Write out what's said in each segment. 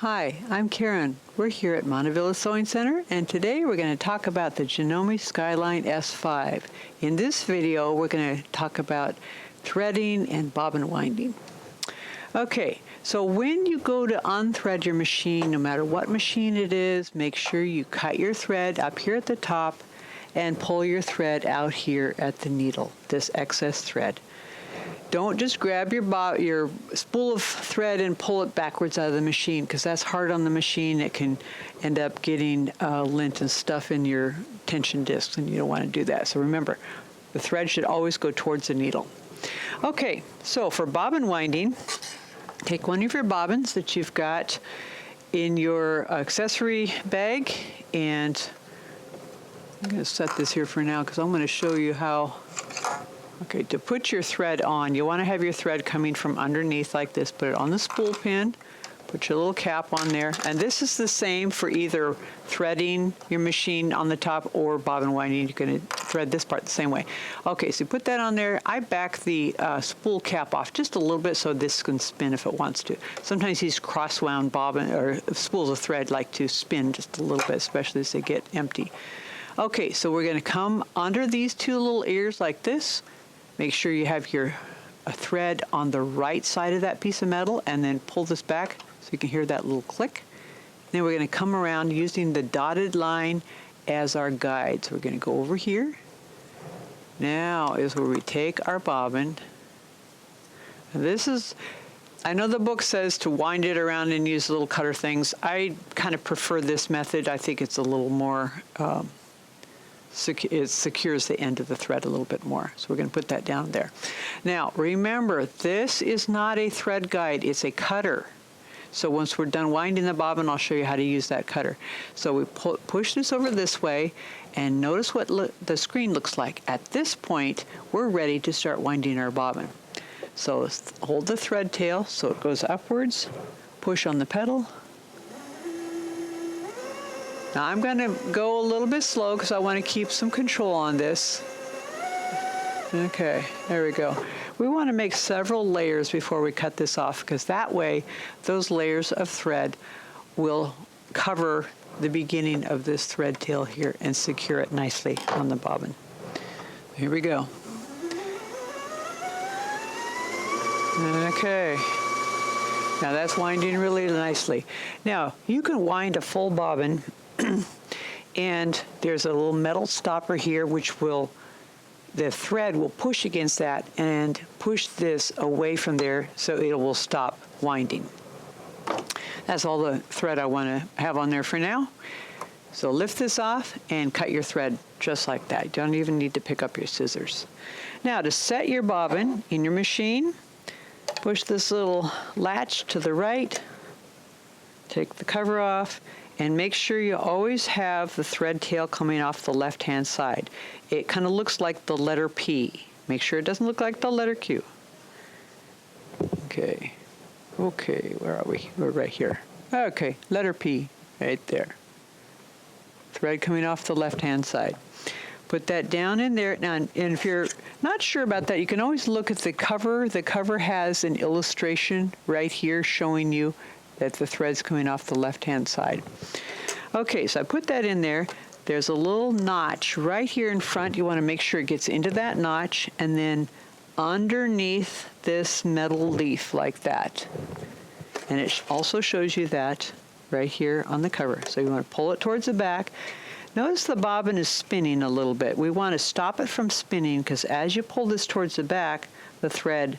Hi, I'm Karen. We're here at Montevilla Sewing Center, and today we're going to talk about the Janome Skyline S5. In this video, we're going to talk about threading and bobbin winding. Okay, so when you go to unthread your machine, no matter what machine it is, make sure you cut your thread up here at the top and pull your thread out here at the needle, this excess thread. Don't just grab your spool of thread and pull it backwards out of the machine, because that's hard on the machine. It can end up getting lint and stuff in your tension discs, and you don't want to do that. So remember, the thread should always go towards the needle. Okay, so for bobbin winding, take one of your bobbins that you've got in your accessory bag, and I'm going to set this here for now because I'm going to show you how. Okay, to put your thread on, you want to have your thread coming from underneath like this. Put it on the spool pin, put your little cap on there, and this is the same for either threading your machine on the top or bobbin winding. You're going to thread this part the same way. Okay, so put that on there. I back the spool cap off just a little bit so this can spin if it wants to. Sometimes these cross-wound bobbin or spools of thread like to spin just a little bit, especially as they get empty. Okay, so we're going to come under these two little ears like this. Make sure you have your thread on the right side of that piece of metal, and then pull this back so you can hear that little click. Then we're going to come around using the dotted line as our guide. So we're going to go over here. Now is where we take our bobbin. This is, I know the book says to wind it around and use little cutter things. I kind of prefer this method. I think it's a little more it secures the end of the thread a little bit more. So we're going to put that down there. Now remember, this is not a thread guide, it's a cutter. So once we're done winding the bobbin, I'll show you how to use that cutter. So we push this over this way, and notice what the screen looks like. At this point, we're ready to start winding our bobbin. So hold the thread tail so it goes upwards, push on the pedal. Now I'm going to go a little bit slow because I want to keep some control on this. Okay, there we go. We want to make several layers before we cut this off, because that way those layers of thread will cover the beginning of this thread tail here and secure it nicely on the bobbin. Here we go. Okay. Now that's winding really nicely. Now you can wind a full bobbin and there's a little metal stopper here which will, the thread will push against that and push this away from there so it will stop winding. That's all the thread I want to have on there for now. So lift this off and cut your thread just like that. You don't even need to pick up your scissors. Now to set your bobbin in your machine, push this little latch to the right, take the cover off, and make sure you always have the thread tail coming off the left-hand side. It kind of looks like the letter P. Make sure it doesn't look like the letter Q. Okay. Okay, where are we? We're right here. Okay, letter P, right there. Thread coming off the left-hand side. Put that down in there. Now, and if you're not sure about that, you can always look at the cover. The cover has an illustration right here showing you that the thread's coming off the left-hand side. Okay, so I put that in there. There's a little notch right here in front. You want to make sure it gets into that notch, and then underneath this metal leaf like that. And it also shows you that right here on the cover. So you want to pull it towards the back. Notice the bobbin is spinning a little bit. We want to stop it from spinning, because as you pull this towards the back, the thread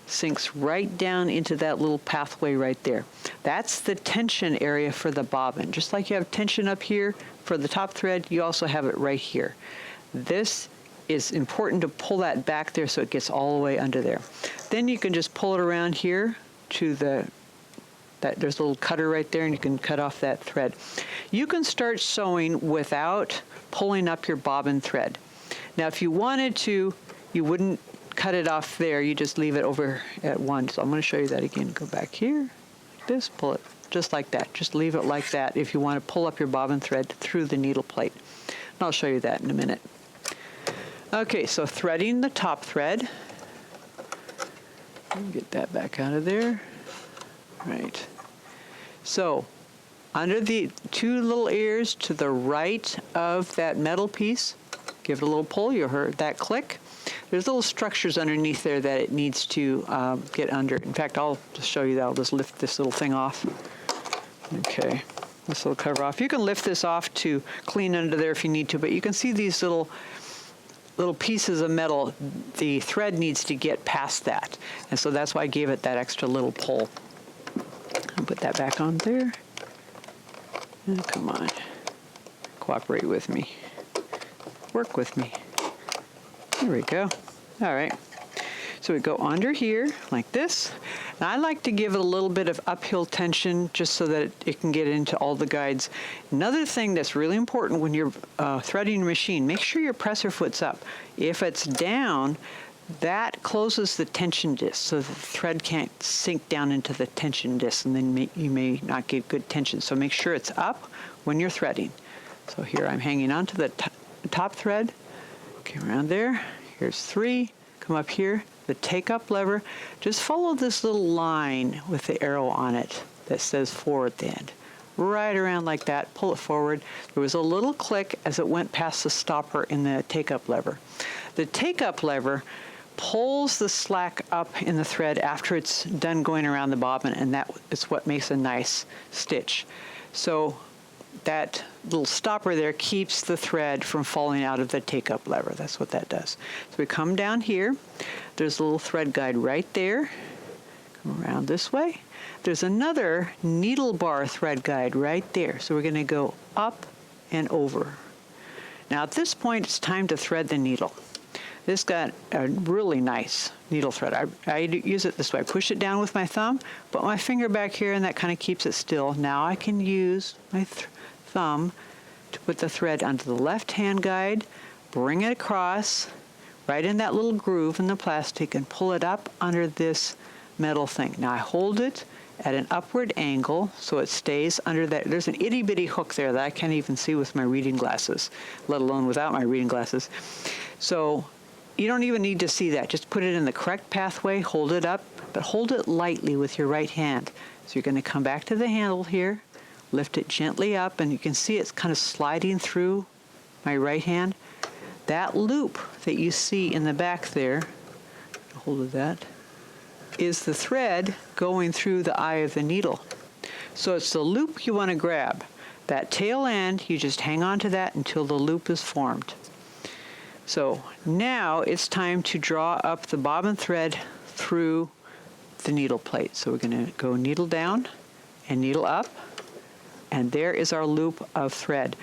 sinks right down into that little pathway right there. That's the tension area for the bobbin. Just like you have tension up here for the top thread, you also have it right here. This is important to pull that back there so it gets all the way under there. Then you can just pull it around here to there's a little cutter right there, and you can cut off that thread. You can start sewing without pulling up your bobbin thread. Now if you wanted to, you wouldn't cut it off there, you just leave it over at one. So I'm going to show you that again. Go back here, like this, pull it just like that. Just leave it like that if you want to pull up your bobbin thread through the needle plate. And I'll show you that in a minute. Okay, so threading the top thread. Get that back out of there. Right. So under the two little ears to the right of that metal piece, give it a little pull. You heard that click. There's little structures underneath there that it needs to get under. In fact, I'll just show you that. I'll just lift this little thing off. Okay, this little cover off. You can lift this off to clean under there if you need to, but you can see these little pieces of metal. The thread needs to get past that, and so that's why I gave it that extra little pull. I'll put that back on there. Oh, come on, cooperate with me, work with me. There we go. All right, so we go under here like this. Now I like to give it a little bit of uphill tension just so that it can get into all the guides. Another thing that's really important when you're threading your machine, make sure your presser foot's up. If it's down, that closes the tension disc, so the thread can't sink down into the tension disc, and then you may not get good tension. So make sure it's up when you're threading. So here I'm hanging on to the top thread. Okay, around there. Here's 3. Come up here. The take-up lever. Just follow this little line with the arrow on it that says forward at the end. Right around like that. Pull it forward. There was a little click as it went past the stopper in the take-up lever. The take-up lever pulls the slack up in the thread after it's done going around the bobbin, and that is what makes a nice stitch. So that little stopper there keeps the thread from falling out of the take-up lever. That's what that does. So we come down here. There's a little thread guide right there. Come around this way. There's another needle bar thread guide right there. So we're going to go up and over. Now at this point, it's time to thread the needle. This got a really nice needle thread. I use it this way. I push it down with my thumb, put my finger back here, and that kind of keeps it still. Now I can use my thumb to put the thread onto the left-hand guide, bring it across, right in that little groove in the plastic, and pull it up under this metal thing. Now I hold it at an upward angle so it stays under that. There's an itty-bitty hook there that I can't even see with my reading glasses, let alone without my reading glasses. So you don't even need to see that. Just put it in the correct pathway, hold it up, but hold it lightly with your right hand. So you're going to come back to the handle here, lift it gently up, and you can see it's kind of sliding through my right hand. That loop that you see in the back there, hold of that, is the thread going through the eye of the needle. So it's the loop you want to grab. That tail end, you just hang on to that until the loop is formed. So now it's time to draw up the bobbin thread through the needle plate. So we're going to go needle down and needle up, and there is our loop of thread.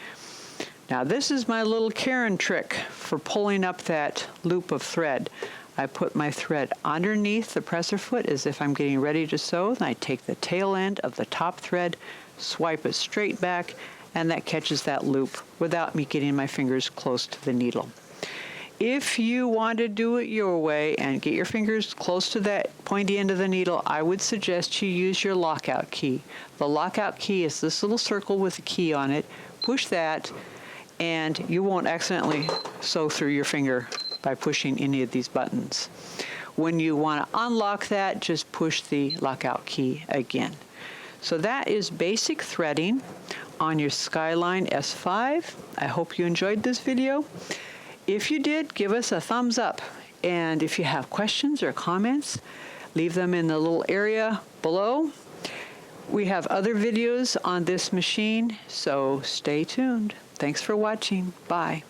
Now this is my little Karen trick for pulling up that loop of thread. I put my thread underneath the presser foot as if I'm getting ready to sew, and I take the tail end of the top thread, swipe it straight back, and that catches that loop without me getting my fingers close to the needle. If you want to do it your way and get your fingers close to that pointy end of the needle, I would suggest you use your lockout key. The lockout key is this little circle with a key on it. Push that, and you won't accidentally sew through your finger by pushing any of these buttons. When you want to unlock that, just push the lockout key again. So that is basic threading on your Skyline S5. I hope you enjoyed this video. If you did, give us a thumbs up. And if you have questions or comments, leave them in the little area below. We have other videos on this machine, so stay tuned. Thanks for watching. Bye.